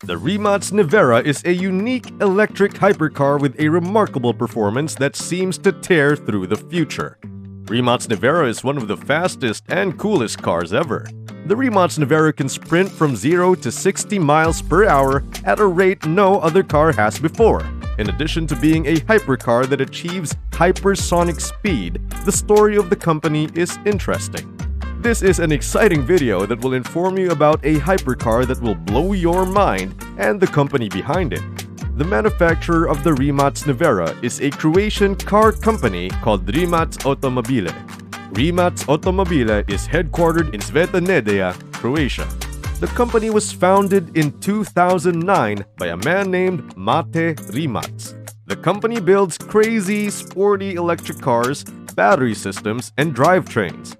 The Rimac Nevera is a unique electric hypercar with a remarkable performance that seems to tear through the future. Rimac Nevera is one of the fastest and coolest cars ever. The Rimac Nevera can sprint from 0 to 60 miles per hour at a rate no other car has before. In addition to being a hypercar that achieves hypersonic speed, the story of the company is interesting. This is an exciting video that will inform you about a hypercar that will blow your mind and the company behind it. The manufacturer of the Rimac Nevera is a Croatian car company called Rimac Automobili. Rimac Automobili is headquartered in Sveta Nedelja, Croatia. The company was founded in 2009 by a man named Mate Rimac. The company builds crazy, sporty electric cars, battery systems, and drivetrains.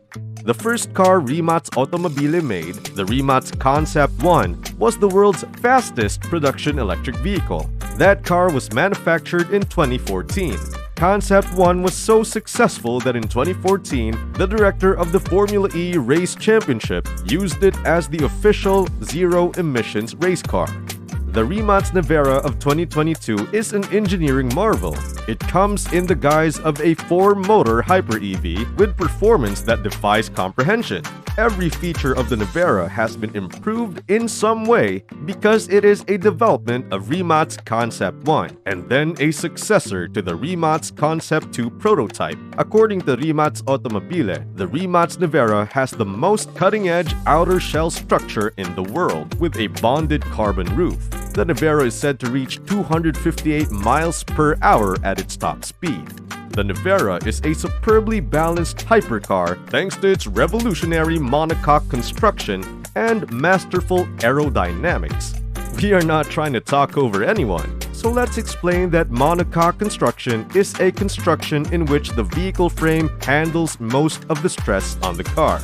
The first car Rimac Automobili made, the Rimac Concept One, was the world's fastest production electric vehicle. That car was manufactured in 2014. Concept One was so successful that in 2014, the director of the Formula E Race Championship used it as the official zero-emissions race car. The Rimac Nevera of 2022 is an engineering marvel. It comes in the guise of a 4-motor hyper-EV with performance that defies comprehension. Every feature of the Nevera has been improved in some way because it is a development of Rimac Concept One and then a successor to the Rimac Concept Two prototype. According to Rimac Automobili, the Rimac Nevera has the most cutting-edge outer shell structure in the world with a bonded carbon roof. The Nevera is said to reach 258 miles per hour at its top speed. The Nevera is a superbly balanced hypercar thanks to its revolutionary monocoque construction and masterful aerodynamics. We are not trying to talk over anyone, so let's explain that monocoque construction is a construction in which the vehicle frame handles most of the stress on the car.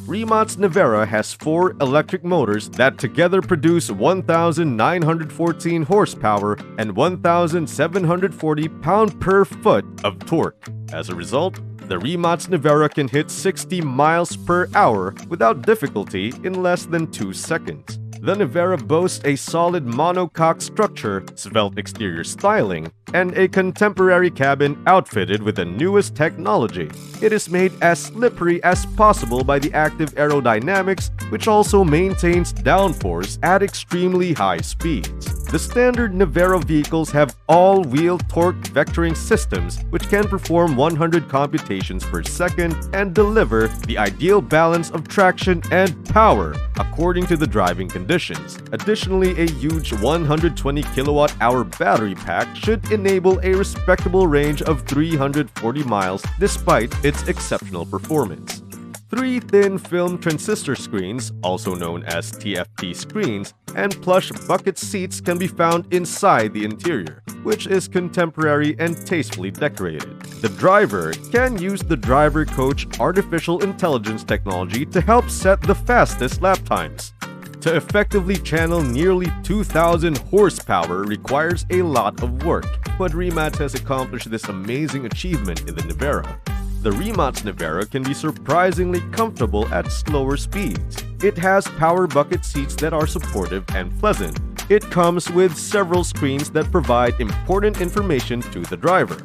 Rimac Nevera has 4 electric motors that together produce 1,914 horsepower and 1,740 pound-per-foot of torque. As a result, the Rimac Nevera can hit 60 miles per hour without difficulty in less than 2 seconds. The Nevera boasts a solid monocoque structure, svelte exterior styling, and a contemporary cabin outfitted with the newest technology. It is made as slippery as possible by the active aerodynamics, which also maintains downforce at extremely high speeds. The standard Nevera vehicles have all-wheel torque vectoring systems which can perform 100 computations per second and deliver the ideal balance of traction and power according to the driving conditions. Additionally, a huge 120 kilowatt-hour battery pack should enable a respectable range of 340 miles despite its exceptional performance. 3 thin film transistor screens, also known as TFT screens, and plush bucket seats can be found inside the interior, which is contemporary and tastefully decorated. The driver can use the driver coach artificial intelligence technology to help set the fastest lap times. To effectively channel nearly 2,000 horsepower requires a lot of work, but Rimac has accomplished this amazing achievement in the Nevera. The Rimac Nevera can be surprisingly comfortable at slower speeds. It has power bucket seats that are supportive and pleasant. It comes with several screens that provide important information to the driver.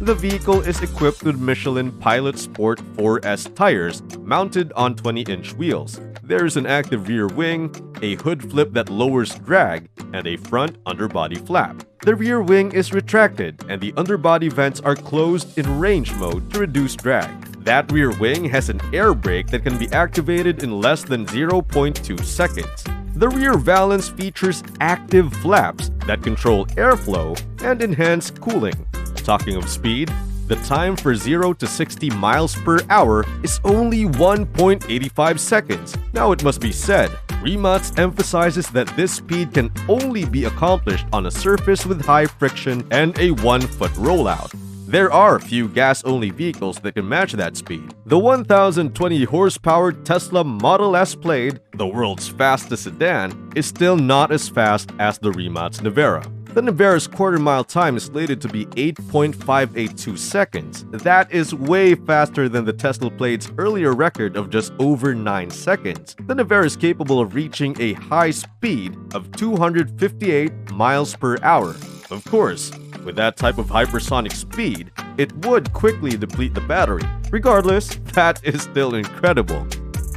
The vehicle is equipped with Michelin Pilot Sport 4S tires mounted on 20-inch wheels. There is an active rear wing, a hood flip that lowers drag, and a front underbody flap. The rear wing is retracted and the underbody vents are closed in range mode to reduce drag. That rear wing has an air brake that can be activated in less than 0.2 seconds. The rear valance features active flaps that control airflow and enhance cooling. Talking of speed, the time for 0 to 60 miles per hour is only 1.85 seconds. Now it must be said, Rimac emphasizes that this speed can only be accomplished on a surface with high friction and a 1-foot rollout. There are few gas-only vehicles that can match that speed. The 1,020 horsepower Tesla Model S Plaid, the world's fastest sedan, is still not as fast as the Rimac Nevera. The Nevera's quarter-mile time is slated to be 8.582 seconds. That is way faster than the Tesla Plate's earlier record of just over 9 seconds. The Nevera is capable of reaching a high speed of 258 miles per hour. Of course, with that type of hypersonic speed, it would quickly deplete the battery. Regardless, that is still incredible.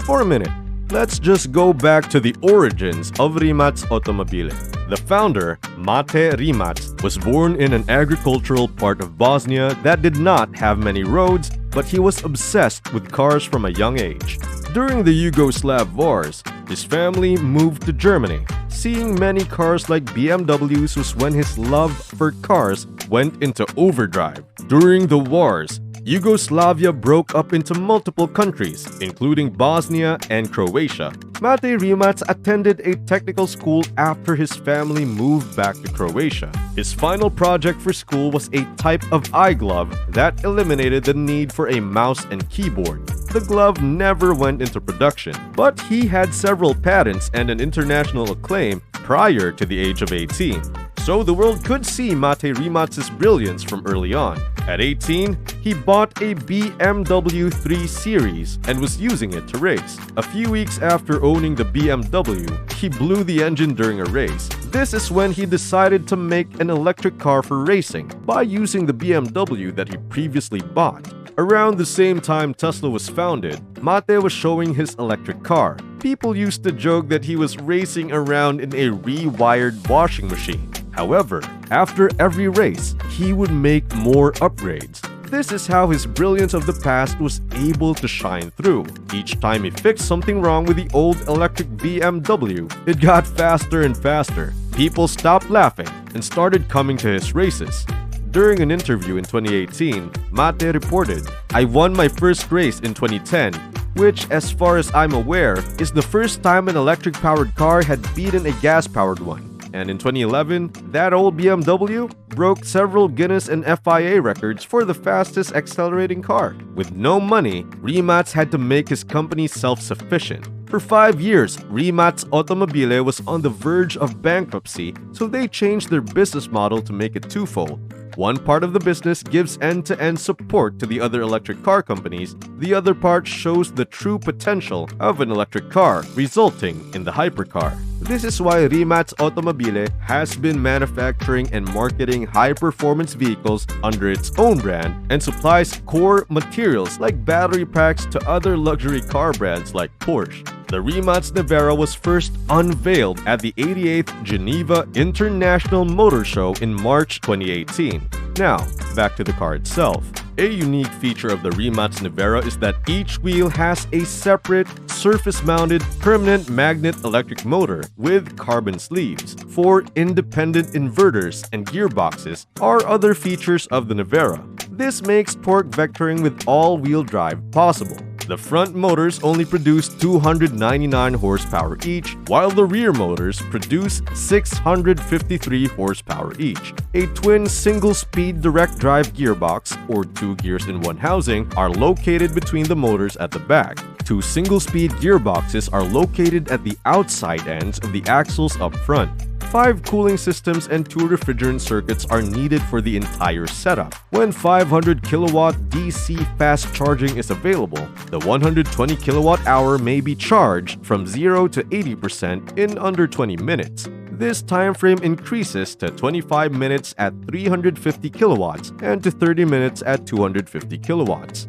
For a minute, let's just go back to the origins of Rimac Automobili. The founder, Mate Rimac, was born in an agricultural part of Bosnia that did not have many roads, but he was obsessed with cars from a young age. During the Yugoslav wars, his family moved to Germany. Seeing many cars like BMWs was when his love for cars went into overdrive. During the wars, Yugoslavia broke up into multiple countries, including Bosnia and Croatia. Mate Rimac attended a technical school after his family moved back to Croatia. His final project for school was a type of eye glove that eliminated the need for a mouse and keyboard. The glove never went into production, but he had several patents and an international acclaim prior to the age of 18. So the world could see Mate Rimac's brilliance from early on. At 18, he bought a BMW 3 Series and was using it to race. A few weeks after owning the BMW, he blew the engine during a race. This is when he decided to make an electric car for racing by using the BMW that he previously bought. Around the same time Tesla was founded, Mate was showing his electric car. People used to joke that he was racing around in a rewired washing machine. However, after every race, he would make more upgrades. This is how his brilliance of the past was able to shine through. Each time he fixed something wrong with the old electric BMW, it got faster and faster. People stopped laughing and started coming to his races. During an interview in 2018, Mate reported, "I won my first race in 2010, which, as far as I'm aware, is the first time an electric-powered car had beaten a gas-powered one. And in 2011, that old BMW broke several Guinness and FIA records for the fastest accelerating car. With no money, Rimac had to make his company self-sufficient. For 5 years, Rimac Automobili was on the verge of bankruptcy, so they changed their business model to make it twofold. One part of the business gives end-to-end support to the other electric car companies. The other part shows the true potential of an electric car, resulting in the hypercar. This is why Rimac Automobili has been manufacturing and marketing high-performance vehicles under its own brand and supplies core materials like battery packs to other luxury car brands like Porsche. The Rimac Nevera was first unveiled at the 88th Geneva International Motor Show in March 2018. Now, back to the car itself. A unique feature of the Rimac Nevera is that each wheel has a separate, surface-mounted, permanent magnet electric motor with carbon sleeves. 4 independent inverters and gearboxes are other features of the Nevera. This makes torque vectoring with all-wheel drive possible. The front motors only produce 299 horsepower each, while the rear motors produce 653 horsepower each. A twin single-speed direct drive gearbox, or 2 gears in one housing, are located between the motors at the back. 2 single-speed gearboxes are located at the outside ends of the axles up front. 5 cooling systems and 2 refrigerant circuits are needed for the entire setup. When 500 kilowatt DC fast charging is available, the 120 kilowatt hour may be charged from 0 to 80% in under 20 minutes. This time frame increases to 25 minutes at 350 kilowatts and to 30 minutes at 250 kilowatts.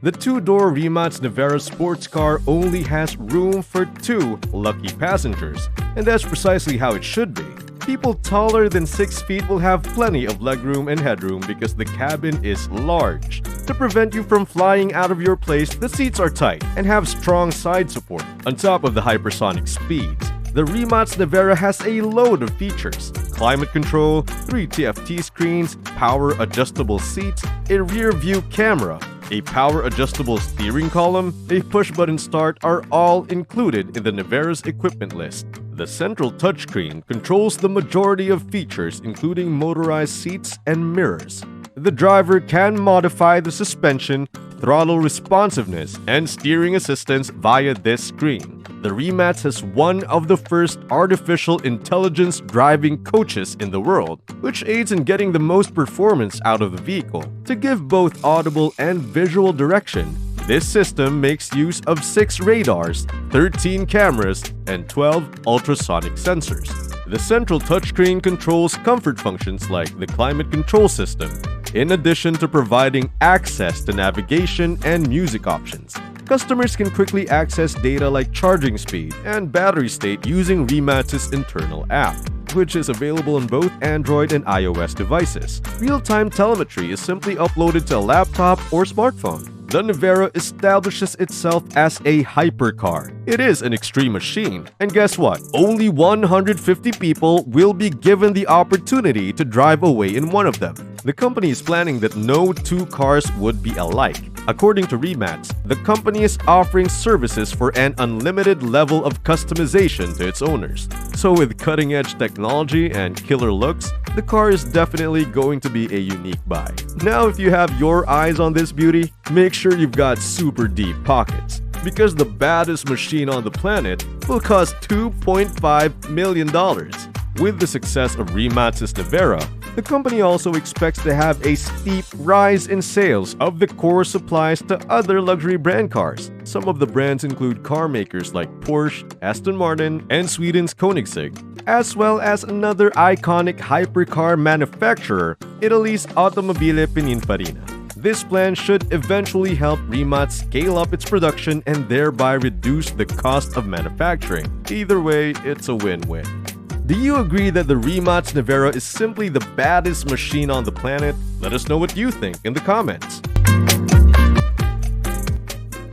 The 2-door Rimac Nevera sports car only has room for 2 lucky passengers, and that's precisely how it should be. People taller than 6 feet will have plenty of legroom and headroom because the cabin is large. To prevent you from flying out of your place, the seats are tight and have strong side support. On top of the hypersonic speeds, the Rimac Nevera has a load of features: climate control, 3 TFT screens, power adjustable seats, a rear view camera, a power adjustable steering column, a push-button start are all included in the Nevera's equipment list. The central touchscreen controls the majority of features, including motorized seats and mirrors. The driver can modify the suspension, throttle responsiveness, and steering assistance via this screen. the Rimac has one of the first artificial intelligence driving coaches in the world, which aids in getting the most performance out of the vehicle. To give both audible and visual direction, this system makes use of 6 radars, 13 cameras, and 12 ultrasonic sensors. The central touchscreen controls comfort functions like the climate control system, in addition to providing access to navigation and music options. Customers can quickly access data like charging speed and battery state using Rimac's internal app, which is available on both Android and iOS devices. Real-time telemetry is simply uploaded to a laptop or smartphone. The Nevera establishes itself as a hypercar. It is an extreme machine, and guess what? Only 150 people will be given the opportunity to drive away in one of them. The company is planning that no 2 cars would be alike. According to Rimac, the company is offering services for an unlimited level of customization to its owners. So with cutting-edge technology and killer looks, the car is definitely going to be a unique buy. Now, if you have your eyes on this beauty, make sure you've got super deep pockets, because the baddest machine on the planet will cost $2.5 million. With the success of Rimac's Nevera, the company also expects to have a steep rise in sales of the core supplies to other luxury brand cars. Some of the brands include car makers like Porsche, Aston Martin, and Sweden's Koenigsegg, as well as another iconic hypercar manufacturer, Italy's Automobili Pininfarina. This plan should eventually help Rimac scale up its production and thereby reduce the cost of manufacturing. Either way, it's a win-win. Do you agree that the Rimac Nevera is simply the baddest machine on the planet? Let us know what you think in the comments.